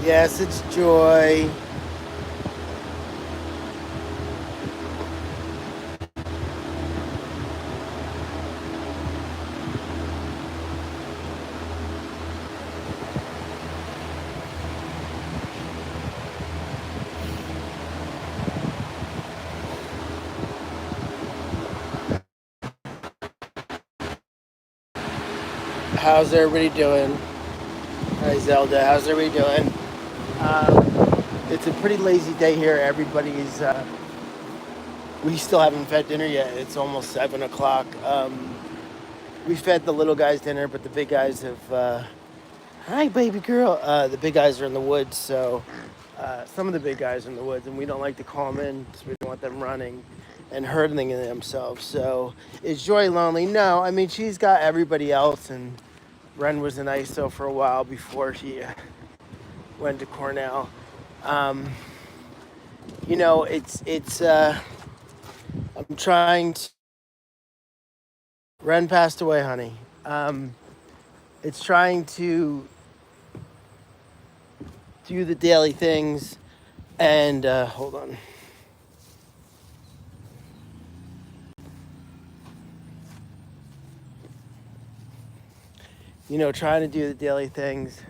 Yes, it's Joy. How's everybody doing? Hi, Zelda. How's everybody doing? It's a pretty lazy day here. Everybody's. We still haven't fed dinner yet. It's almost 7 o'clock. We fed the little guys dinner, but the big guys have. Hi, baby girl. The big guys are in the woods, so some of the big guys are in the woods, and we don't like to call them in because we don't want them running and hurting themselves. So, is Joy lonely? No. I mean, she's got everybody else, and Ren was in ISO for a while before she went to Cornell. Um, it's. I'm trying to. Ren passed away, honey. It's trying to do the daily things, and hold on. Trying to do the daily things.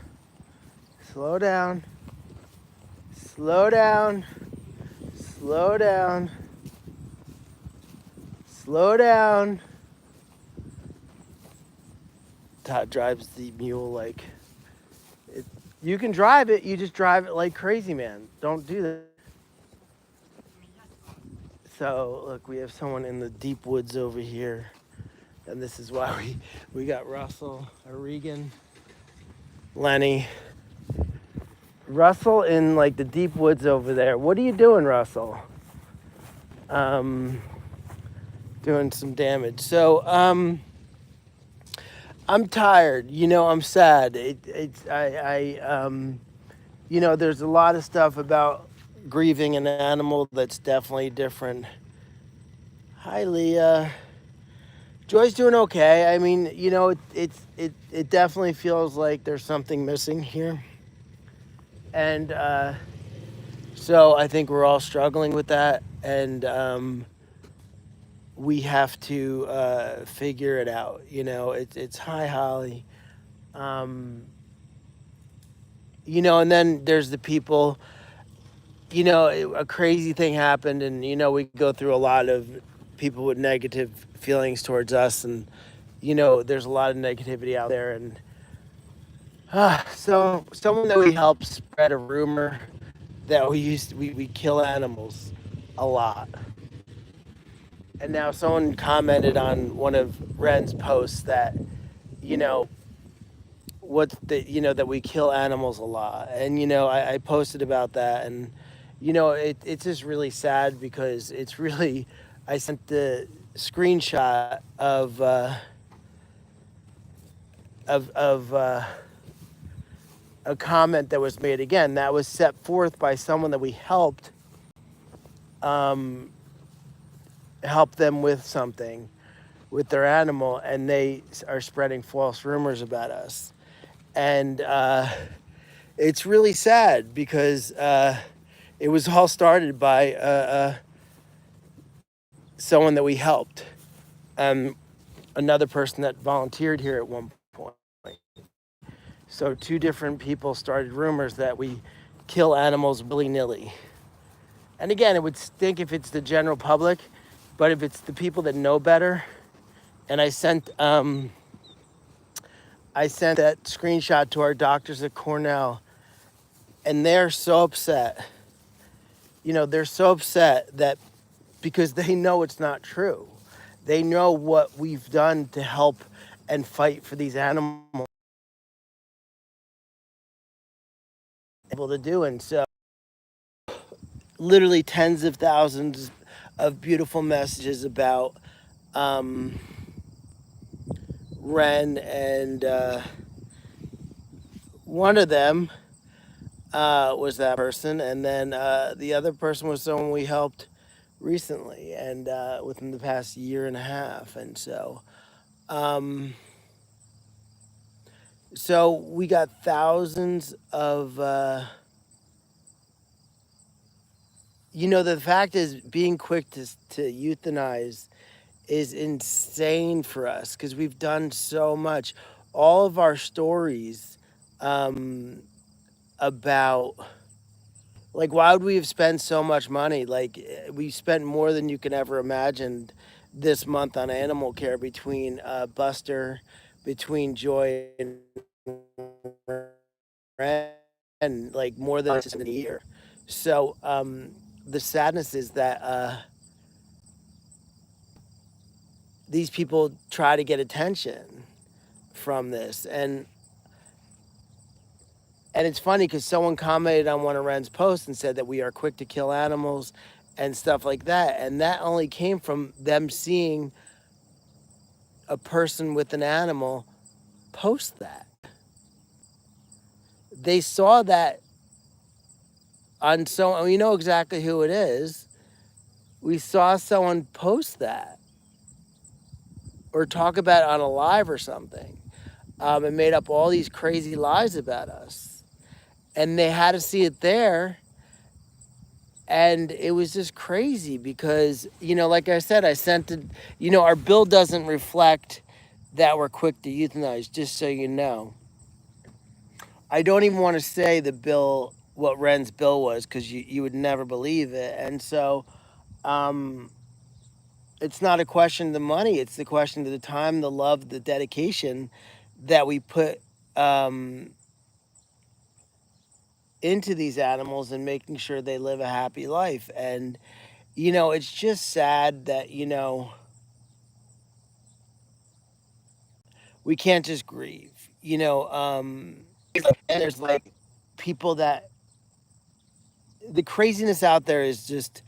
Slow down. Slow down. Slow down. Slow down. Todd drives the mule like it, you can drive it. You just drive it like crazy, man. Don't do that. So look, we have someone in the deep woods over here, and this is why we got Russell, Regan, Lenny, Russell in like the deep woods over there. What are you doing, Russell? Um, Doing some damage. So I'm tired. I'm sad. There's a lot of stuff about grieving an animal that's definitely different. Hi, Leah. Joy's doing okay. I mean, it definitely feels like there's something missing here, and so I think we're all struggling with that, and we have to figure it out. It's hi, Holly. Um, and then there's the people. A crazy thing happened, and we go through a lot of people with negative feelings towards us, and there's a lot of negativity out there, and so someone that we helped spread a rumor that we kill animals a lot, and now someone commented on one of Ren's posts that you know that we kill animals a lot, and I posted about that, and it's just really sad because it's really I sent the screenshot of a comment that was made again that was set forth by someone that we um, help them with something with their animal, and they are spreading false rumors about us, and it's really sad because it was all started by someone that we helped, another person that volunteered here at one point. So two different people started rumors that we kill animals willy-nilly. And again, it would stink if it's the general public, but if it's the people that know better, and I sent that screenshot to our doctors at Cornell, and they're so upset. They're so upset that because they know it's not true. They know what we've done to help and fight for these animals able to do. And so literally tens of thousands of beautiful messages about um, Ren, and one of them was that person, and then the other person was someone we helped recently and within the past year and a half, and um, so we got thousands of The fact is, being quick to euthanize is insane for us because we've done so much. All of our stories um, about, like, why would we have spent so much money? Like, we spent more than you can ever imagine this month on animal care between Buster, between Joy and Ren, like more than in a year. So the sadness is that these people try to get attention from this, and it's funny because someone commented on one of Ren's posts and said that we are quick to kill animals and stuff like that, and that only came from them seeing a person with an animal post that. They saw that on, so and we know exactly who it is. We saw someone post that or talk about it on a live or something, and made up all these crazy lies about us, and they had to see it there. And it was just crazy because, like I said, I sent it. Our bill doesn't reflect that we're quick to euthanize, just so you know. I don't even want to say the bill, what Ren's bill was, because you would never believe it. And so it's not a question of the money, it's the question of the time, the love, the dedication that we put into these animals and making sure they live a happy life. And, it's just sad that, we can't just grieve, and there's like people that the craziness out there is just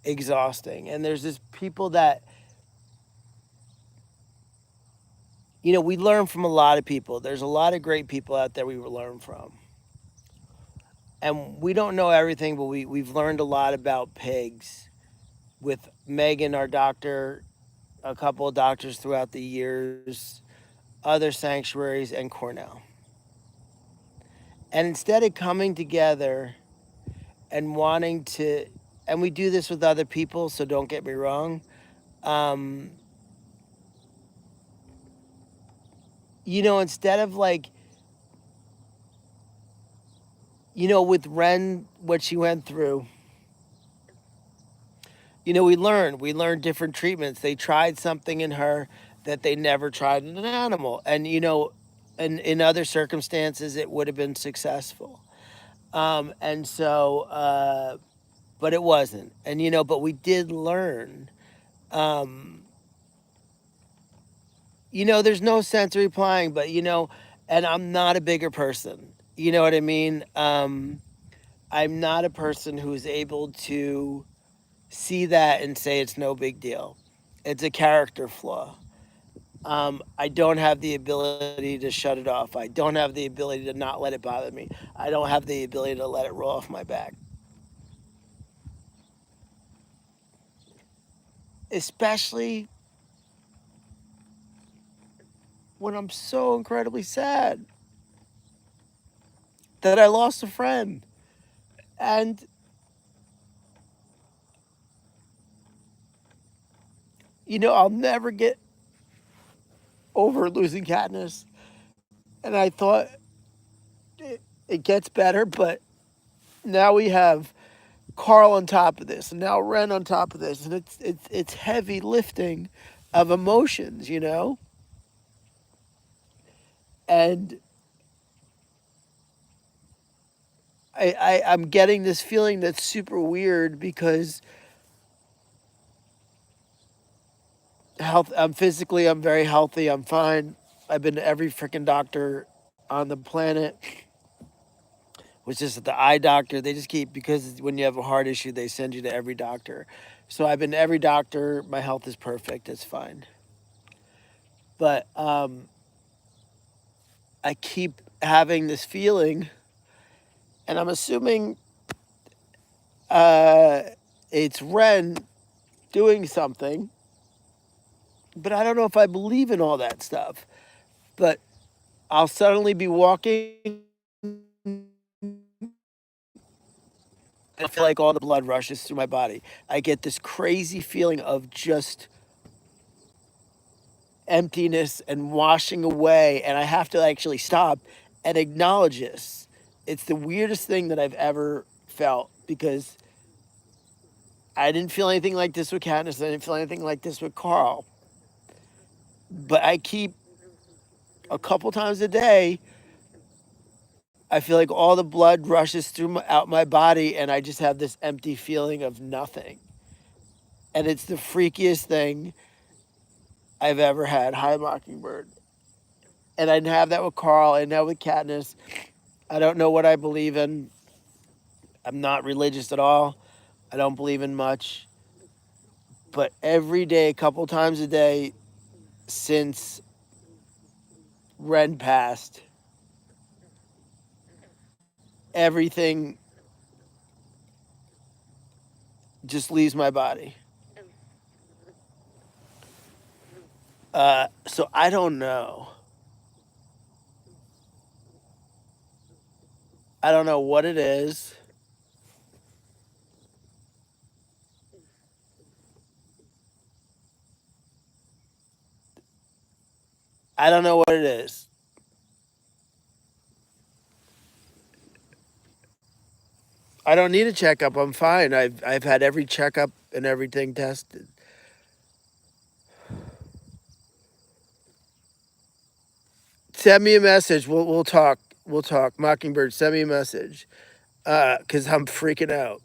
exhausting. And there's just people that, we learn from a lot of people. There's a lot of great people out there we learn from. And we don't know everything, but we've learned a lot about pigs with Megan, our doctor, a couple of doctors throughout the years, other sanctuaries, and Cornell. And instead of coming together and wanting to, and we do this with other people, so don't get me wrong, instead of like, with Ren, what she went through, we learned different treatments. They tried something in her that they never tried in an animal. And, in other circumstances, it would have been successful. And so, but it wasn't. And, but we did learn. There's no sense replying, but, and I'm not a bigger person. You know what I mean? I'm not a person who's able to see that and say it's no big deal. It's a character flaw. I don't have the ability to shut it off. I don't have the ability to not let it bother me. I don't have the ability to let it roll off my back. Especially when I'm so incredibly sad that I lost a friend. And, I'll never get over losing Katniss. And I thought it gets better, but now we have Carl on top of this, and now Ren on top of this, and it's heavy lifting of emotions, and I'm getting this feeling that's super weird because I'm very healthy, I'm fine. I've been to every freaking doctor on the planet, which is the eye doctor. They just keep, because when you have a heart issue, they send you to every doctor. So I've been to every doctor. My health is perfect. It's fine. But I keep having this feeling, and I'm assuming it's Ren doing something, but I don't know if I believe in all that stuff. But I'll suddenly be walking I feel like all the blood rushes through my body. I get this crazy feeling of just emptiness and washing away, and I have to actually stop and acknowledge this. It's the weirdest thing that I've ever felt because I didn't feel anything like this with Katniss. I didn't feel anything like this with Carl. But I keep a couple times a day. I feel like all the blood rushes out my body, and I just have this empty feeling of nothing. And it's the freakiest thing I've ever had. Hi, Mockingbird. And I didn't have that with Carl. I didn't have it with Katniss. I don't know what I believe in. I'm not religious at all. I don't believe in much. But every day, a couple times a day, since Ren passed, everything just leaves my body. So I don't know. I don't know what it is. I don't know what it is. I don't need a checkup. I'm fine. I've had every checkup and everything tested. Send me a message. We'll talk. We'll talk. Mockingbird, send me a message. Cause I'm freaking out.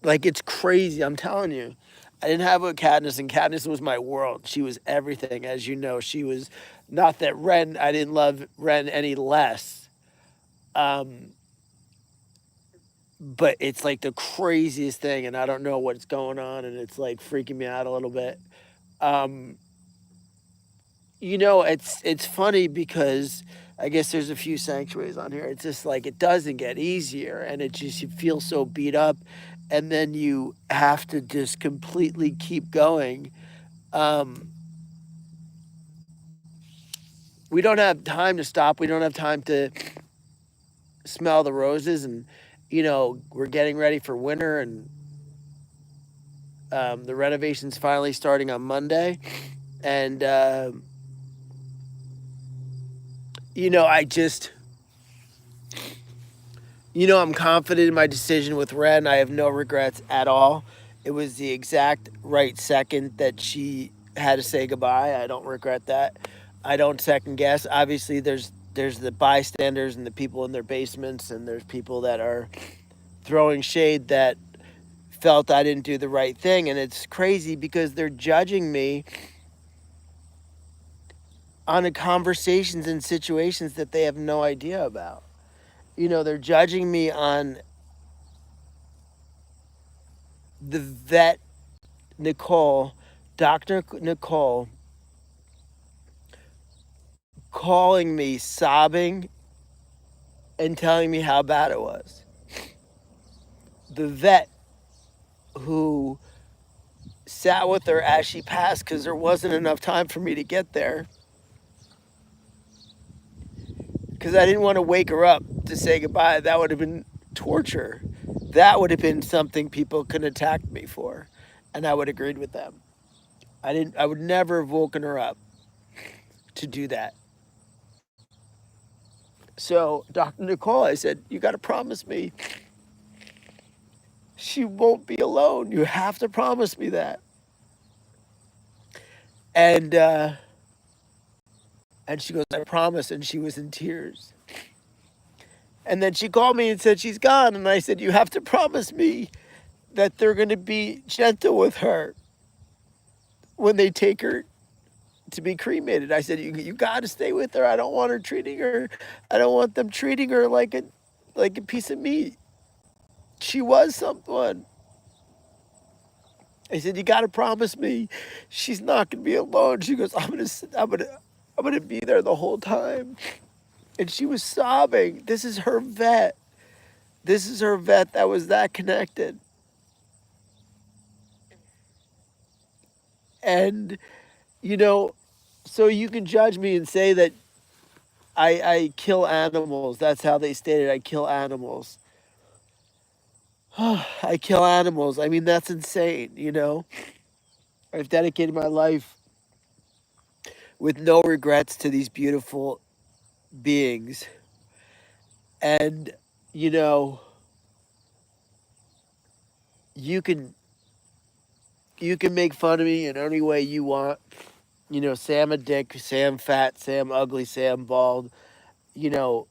Like it's crazy. I'm telling you. I didn't have it with Katniss, and Katniss was my world. She was everything, as you know. She was not that Ren. I didn't love Ren any less. Um, but it's like the craziest thing, and I don't know what's going on, and it's like freaking me out a little bit. Um, it's funny because I guess there's a few sanctuaries on here. It's just like it doesn't get easier, and it just you feel so beat up, and then you have to just completely keep going. Um, we don't have time to stop. We don't have time to smell the roses, and we're getting ready for winter, and the renovation's finally starting on Monday, and I just I'm confident in my decision with Ren. I have no regrets at all. It was the exact right second that she had to say goodbye. I don't regret that. I don't second guess. Obviously, there's the bystanders and the people in their basements, and there's people that are throwing shade that felt I didn't do the right thing, and it's crazy because they're judging me on the conversations and situations that they have no idea about. They're judging me on the vet Nicole, Dr. Nicole, calling me sobbing and telling me how bad it was. The vet who sat with her as she passed because there wasn't enough time for me to get there. Because I didn't want to wake her up to say goodbye. That would have been torture. That would have been something people could attack me for. And I would have agreed with them. I would never have woken her up to do that. So, Dr. Nicole, I said, you got to promise me she won't be alone. You have to promise me that. And she goes, I promise. And she was in tears. And then she called me and said she's gone. And I said, you have to promise me that they're going to be gentle with her when they take her to be cremated. I said, you got to stay with her. I don't want them treating her like a piece of meat. She was someone. I said, you got to promise me she's not going to be alone. She goes, I'm going to be there the whole time. And she was sobbing. This is her vet. This is her vet that was that connected. And, so you can judge me and say that I kill animals. That's how they stated. I kill animals. I kill animals. I mean, that's insane. I've dedicated my life with no regrets to these beautiful beings, and you know, you can you can make fun of me in any way you want. Say I'm a dick, say I'm fat, say I'm ugly, say I'm bald. You know,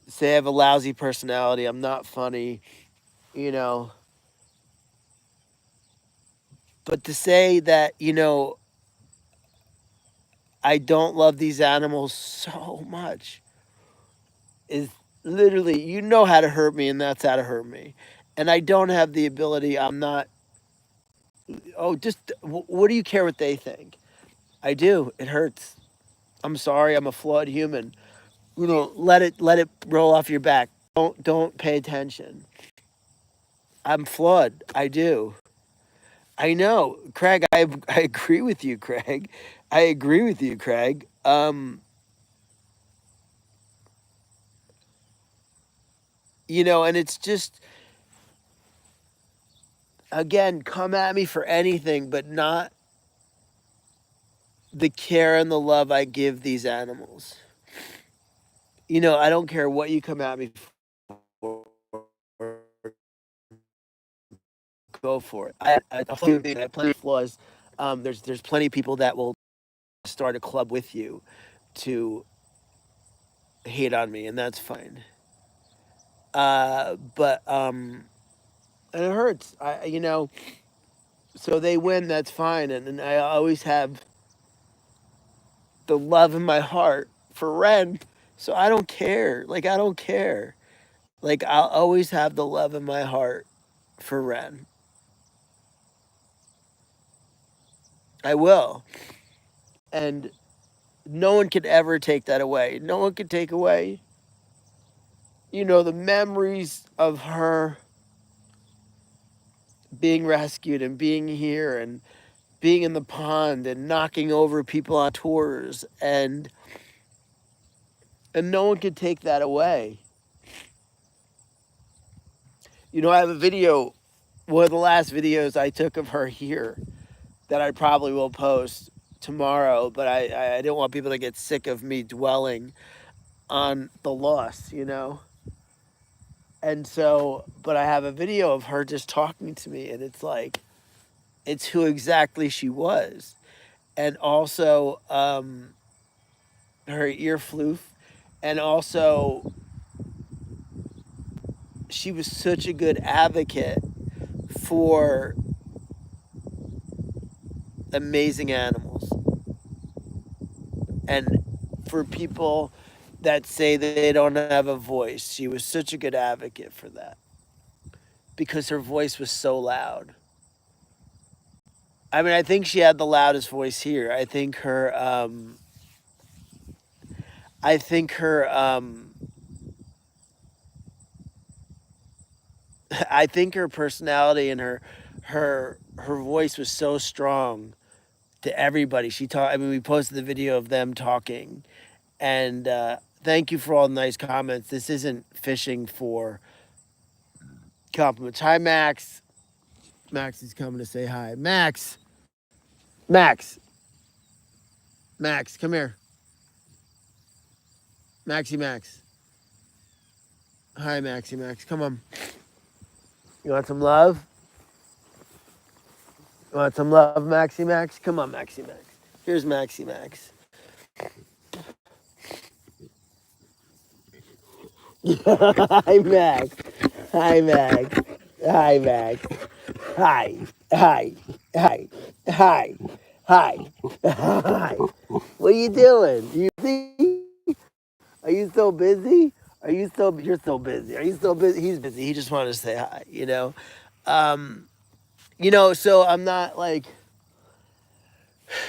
say I have a lousy personality. I'm not funny. You know, but to say that I don't love these animals so much is literally, how to hurt me, and that's how to hurt me. And I don't have the ability. I'm not. Oh, just what do you care what they think? I do. It hurts. I'm sorry. I'm a flawed human. Let it roll off your back. Don't pay attention. I'm flawed. I do. I know, Craig. I agree with you, Craig. I agree with you, Craig. And it's just, again, come at me for anything, but not the care and the love I give these animals. I don't care what you come at me for. Go for it. I totally I have plenty of flaws. There's plenty of people that will start a club with you to hate on me, and that's fine. But and it hurts. So they win. That's fine, and I always have the love in my heart for Ren. So I don't care. Like, I don't care. Like, I'll always have the love in my heart for Ren. I will. And no one could ever take that away. No one could take away, the memories of her being rescued and being here and being in the pond and knocking over people on tours, and no one could take that away. I have a video, one of the last videos I took of her here that I probably will post tomorrow, but I didn't want people to get sick of me dwelling on the loss. And so, but I have a video of her just talking to me, and it's like, it's who exactly she was. And also, her ear floof, and also, she was such a good advocate for amazing animals and for people that say that they don't have a voice. She was such a good advocate for that because her voice was so loud. I mean, I think she had the loudest voice here. I think her I think her personality and her voice was so strong to everybody. I mean, we posted the video of them talking, and thank you for all the nice comments. This isn't fishing for compliments. Hi, Max. Max is coming to say hi. Max, Max, come here. Maxie Max. Hi, Maxie Max. Come on. You want some love? You want some love, Maxie Max? Come on, Maxie Max. Here's Maxie Max. Hi, Max. Hi, Max. Hi, Max. Hi. Hi. Hi. Hi. Hi. Hi. What are you doing? You busy? Are you so busy? You're so busy. Are you so busy? He's busy. He just wanted to say hi. Um, so I'm not like,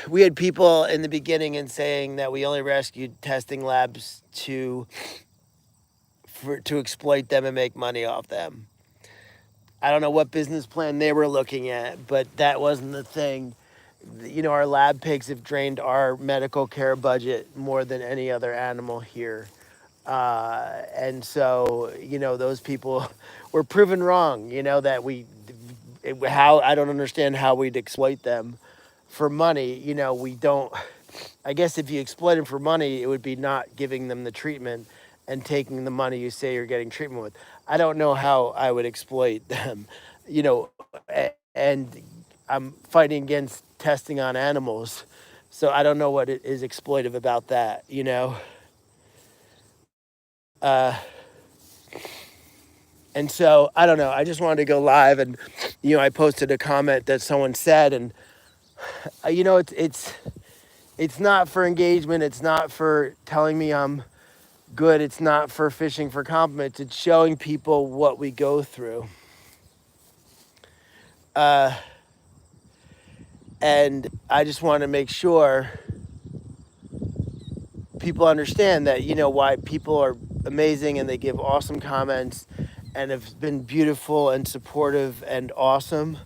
we had people in the beginning and saying that we only rescued testing labs to exploit them and make money off them. I don't know what business plan they were looking at, but that wasn't the thing. our lab pigs have drained our medical care budget more than any other animal here. And so, those people were proven wrong, that how I don't understand how we'd exploit them for money. We don't, I guess if you exploit them for money, it would be not giving them the treatment and taking the money you say you're getting treatment with. I don't know how I would exploit them, you know, and I'm fighting against testing on animals. So I don't know what it is exploitive about that. Uh, and so I don't know. I just wanted to go live, and I posted a comment that someone said, and it's not for engagement. It's not for telling me I'm good. It's not for fishing for compliments. It's showing people what we go through. And I just want to make sure people understand that, why people are amazing and they give awesome comments and have been beautiful and supportive and awesome.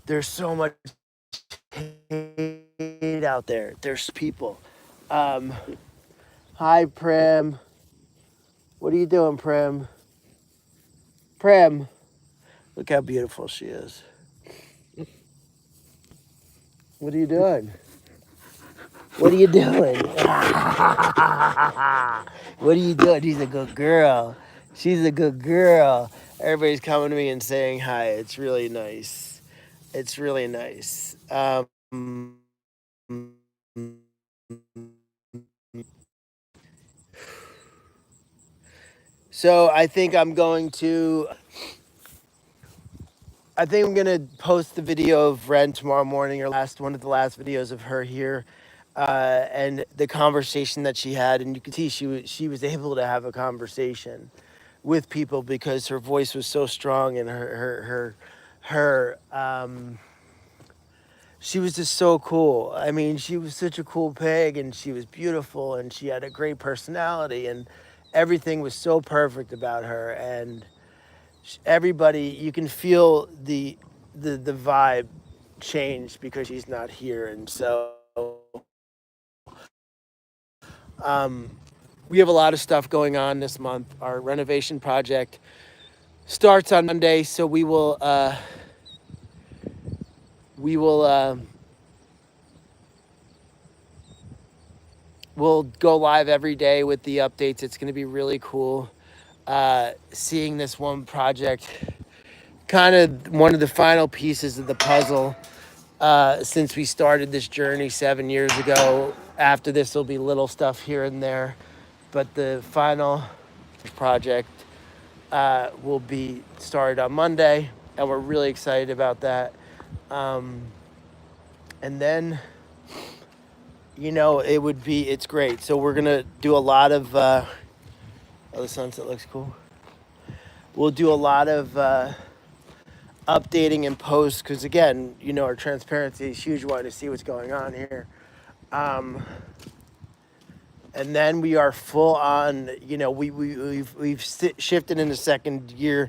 There's so much hate out there. There's people. Hi, Prim. What are you doing, Prim? Prim. Look how beautiful she is. What are you doing? What are you doing? What are you doing? She's a good girl. She's a good girl. Everybody's coming to me and saying hi. It's really nice. It's really nice. So I think I'm going to post the video of Ren tomorrow morning, or one of the last videos of her here, and the conversation that she had. And you can see she was able to have a conversation with people because her voice was so strong, and she was just so cool. I mean, she was such a cool pig, and she was beautiful, and she had a great personality, and everything was so perfect about her. And everybody, you can feel the vibe change because she's not here. And so we have a lot of stuff going on this month. Our renovation project starts on Monday, so we'll go live every day with the updates. It's going to be really cool seeing this one project, kind of one of the final pieces of the puzzle since we started this journey 7 years ago. After this, there'll be little stuff here and there, but the final project will be started on Monday, and we're really excited about that. And then, it's great. So we're gonna do a lot of, the sunset looks cool. We'll do a lot of updating and posts, because again, our transparency is huge. Wanting to see what's going on here. And then we are full on, we've shifted into second year